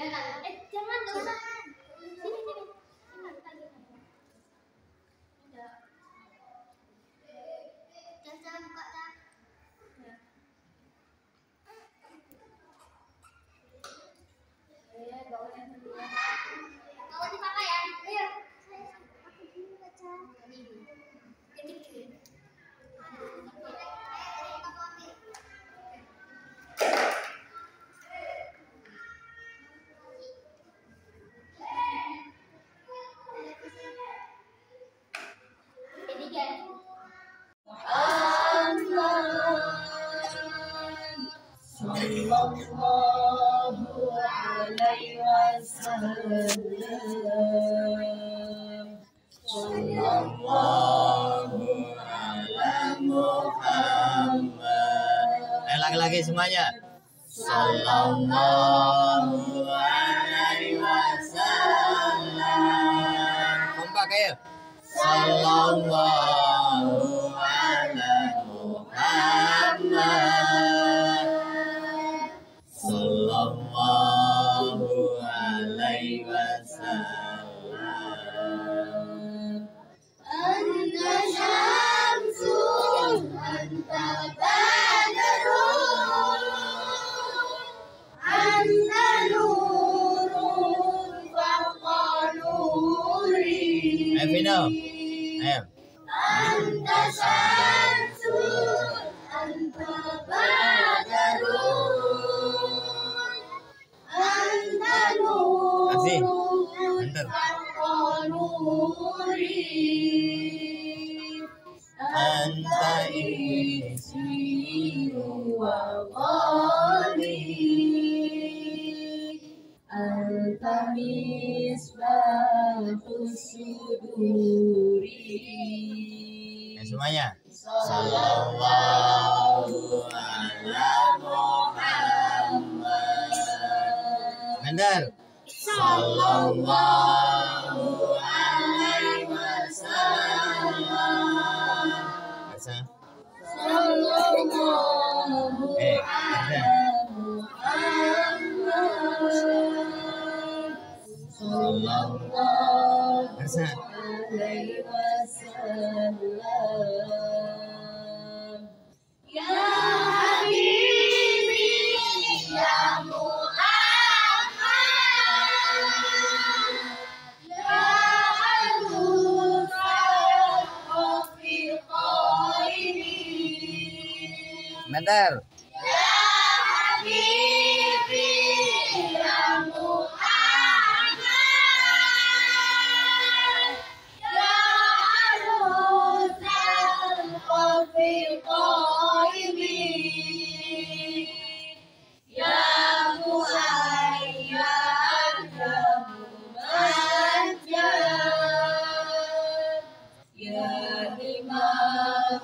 Jangan nggak usah. Sini sini. Jangan buka Cak. Kalau dipakai ya? Iya. Aku dulu baca. Ini. Sallallahu alaihi wasallam. Sallallahu ala Muhammad. Lagi-lagi semuanya. Sallallahu alaihi wasallam. Kompak ayo. Sallallahu ala Muhammad. Sallallahu alaihi wasallam. Anta syamsun, anta badrun, anta nurun fawqa nuri. Ayo Vino. Ayo. Anta syamsun, anta badrun, anta Asih. nurun Antar. fawqa nuri. Anta isi wa ghali, anta misbahus suduri. Semuanya. Sallallahu ala Muhammad. Mandar. Sallallahu alaihi wasallam. Baca. Sallallahu Baca. ala Muhammad. Sallallahu Baca. alaihi wasallam. Ya Habibi, ya Muhammad, ya Al-Mustafa Qaini. Mandar. Ya Habibi, ya Muhammad, ya Al-Mustafa Qaini. Ya Muayyad, ya Mumajjad, ya Imam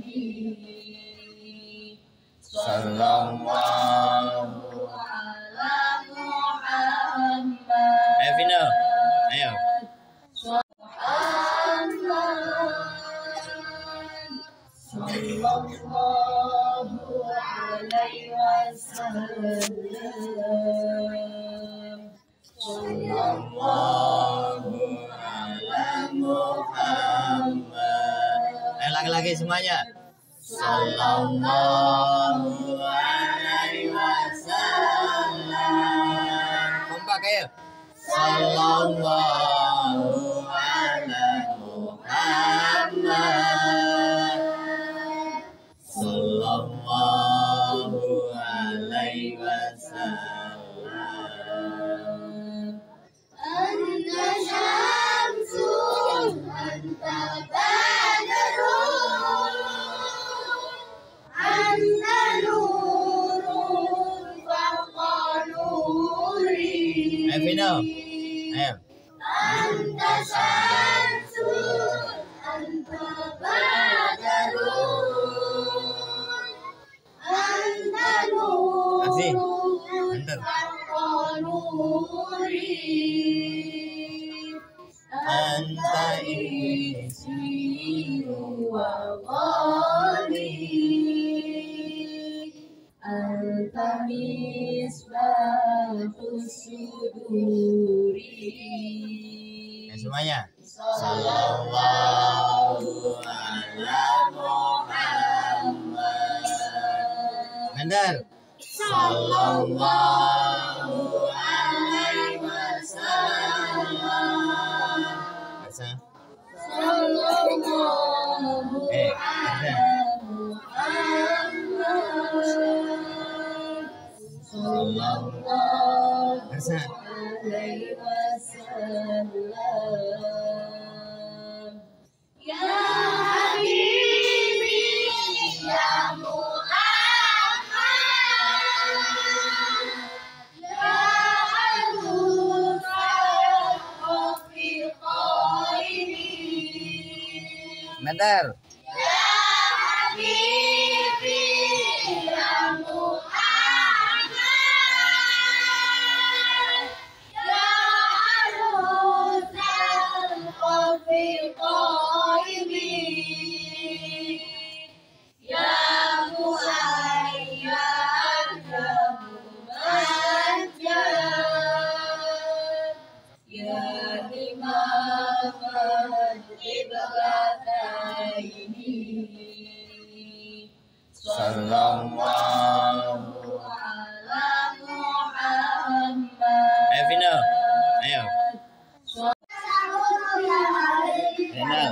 al-Qiblataini. Sallallahu ala Muhammad. Ayo Vino. Ayo. Sallallahu alaihi wasallam. Sallallahu ala Muhammad. Lagi-lagi semuanya. Sallallahu alaihi wasallam. Kompak ayo. Sallallahu ala Muhammad. Sallallahu alaihi wasallam. Anta syamsun, anta badrun, anta nurun fawqa nuri. Ayo Vino. Ayo. Anta syamsun, anta badrun, anta Asih. nurun Antar. fawqa nuri. Anta isi wa ghali, anta misbahus suduri. Semuanya. Sallallahu ala Muhammad. Benar. Sallallahu alaihi wasallam. Baca. Sallallahu Ada. Sallallahu Baca. alaihi wasallam. Ya Habibi ya Muhammad, ya Al-Mustafa fil qaini. Benar. Ya Habibi ya Muhammad, ya Al-Mustafa fil qaini. Ya Muhayyad ya Mumajjad, ya Imam al-Qiblataini. Sallallahu. Ala Muhammad. Ayo Vino. Ayo. Renal.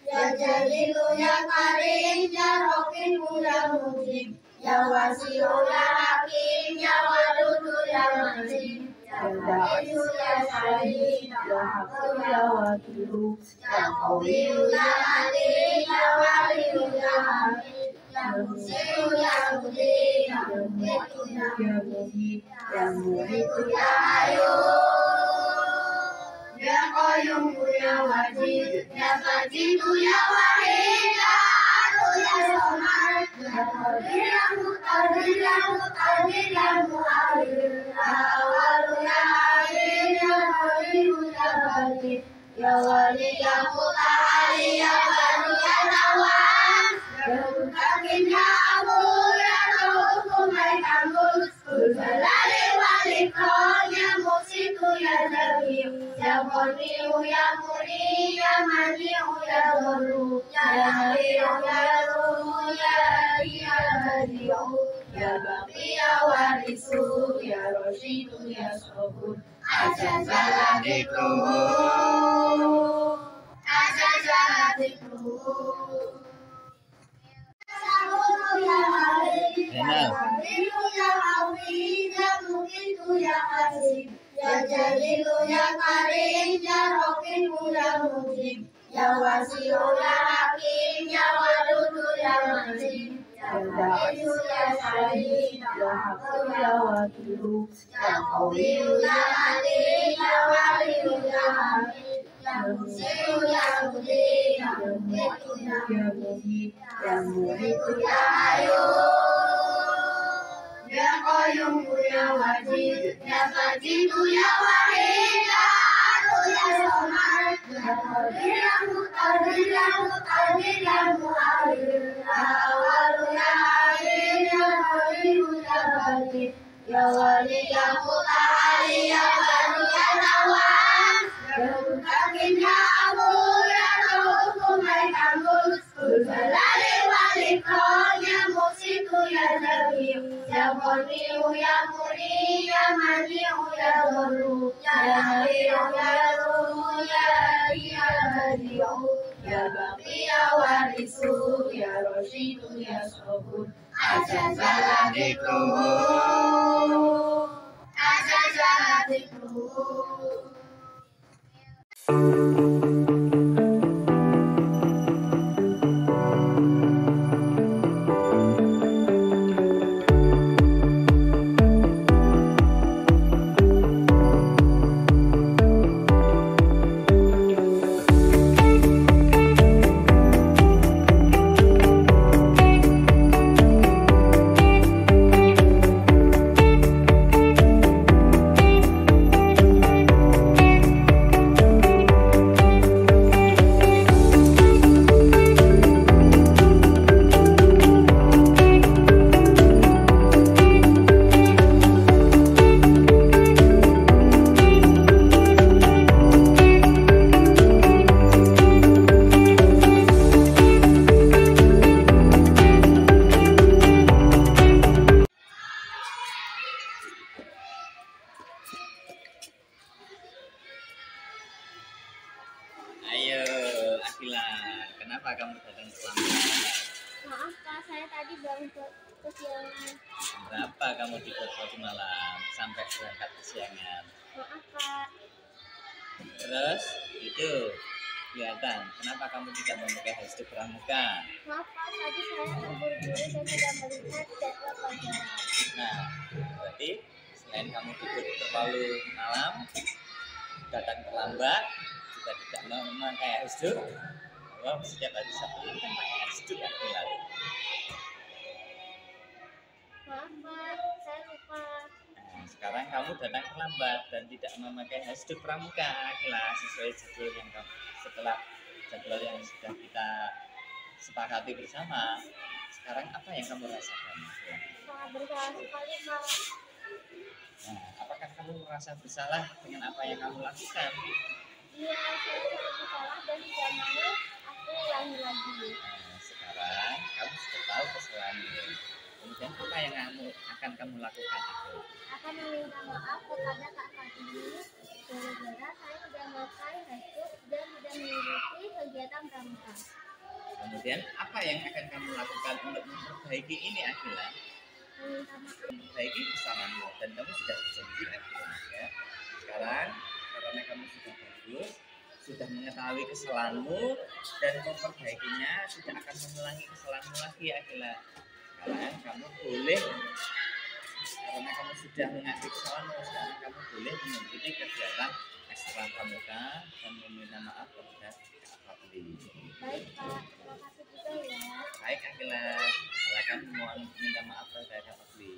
Ya Jalilu ya Karim ya Rafiqu ya Mujib, ya Wasi'u ya Hakim ya Wadudu ya Majid, ya Ba'isu ya Syahid ya Haqqu ya Wakilu, ya Qawiyu ya Ali ya Waliyu ya Hamid, ya Musi'u ya Mudi ya Mumitu ya Mujib, ya Muhitu ya Ayu, ya Qayyum ya Wajid, ya Majidu ya Wahid, ya Adu ya Samad, ya Qadir ya Muqtadir ya Muqtadir ya Mu'akhir, ya Awalu ya Akhir, ya Qawiyu ya Batin, ya Wali ya Muta'ali, ya Bani ya Nawaz, ya Mutakin ya Abu, ya Rahukum ya Kamul, Jalali wal Ikram, ya Musitu ya Jabir, ya Qadiru ya Muri, ya Mani'u ya Dhurru, ya Hari'u ya Dhurru, ya Hadi'u, ya Baqi ya Warisu, ya Rashidu ya Sabur. Ajazalah dikruhu, ajazalah dikruhu. Saburu ya Ali, ya Qabilu ya Awi, ya Muqitu ya Hasib, ya Jalilu ya Karim, ya Rafiqu ya Mujib, ya Wasi'u ya Hakim, ya Wadudu ya Majid, ya Ba'isu ya Syahid ya Haqqu ya Wakilu, ya Qawiyu ya Ali, ya Waliyu ya Hamid, ya Musi'u ya Mudi, ya Mumitu ya Mujib, ya Muhitu ya Ayu, ya Qayyum ya Wajid, ya Majidu ya Wahid, ya Adu ya Samad, ya Qadir ya Muqtadir ya Muqtadir ya Mu'akhir, ya Awalu ya Akhir, ya Qawiyu ya Batin, ya Wali ya Muta'ali, ya Bani ya Nawaz, ya Mutakin ya Abu, ya Rahukum ya Kamul, Jalali wal Ikram, ya Musitu ya Jabir, ya Qadiru ya Muri, ya Mani'u ya Dhurru, ya Hari'u ya Dhurru, ya Hadi'u, ya Baqi ya Warisu, ya Rashidu ya Sabur. Ajazalah dikruhu, ajazalah dikruhu. kamu datang terlambat? Maaf Kak, saya tadi baru kesiangan. Berapa kamu tidur tadi malam sampai berangkat kesiangan? Maaf Kak. Terus itu kelihatan kenapa kamu tidak memakai hashtag pramuka? Maaf Kak, tadi saya terburu-buru dan tidak melihat jadwal pelajaran. Nah, berarti selain kamu tidur terlalu malam, datang terlambat, juga tidak memakai hashtag. Kalau setiap hari Sabtu itu kan pakai hashtag Akila. Maaf Kak, saya lupa. Nah, sekarang kamu datang terlambat dan tidak memakai hashtag pramuka Akila sesuai jadwal yang kamu setelah jadwal yang sudah kita sepakati bersama. Sekarang apa yang kamu rasakan? Sangat bersalah sekali Kak. Nah, apakah kamu merasa bersalah dengan apa yang kamu lakukan? Iya, saya sangat bersalah dan tidak mau aku ulangi lagi. Nah, sekarang kamu sudah tahu kesalahanmu. Kemudian apa yang akan kamu lakukan itu? Akan meminta maaf kepada Kak Fatini gara-gara saya tidak memakai hashtag dan tidak mengikuti kegiatan pramuka. Kemudian apa yang akan kamu lakukan untuk memperbaiki ini Akila? Meminta maaf. Memperbaiki kesalahanmu dan kamu sudah berjanji Akila ya. Sekarang karena kamu sudah bagus, sudah mengetahui kesalahanmu dan memperbaikinya, tidak akan mengulangi kesalahanmu lagi Akila. Sekarang kamu boleh, karena kamu sudah mengakui kesalahanmu, sekarang kamu boleh mengikuti kegiatan ekstra pramuka dan meminta maaf kepada Kak Fadli. Baik Kak, terima kasih juga ya. Baik Akila, silakan mohon minta maaf kepada Kak Fadli.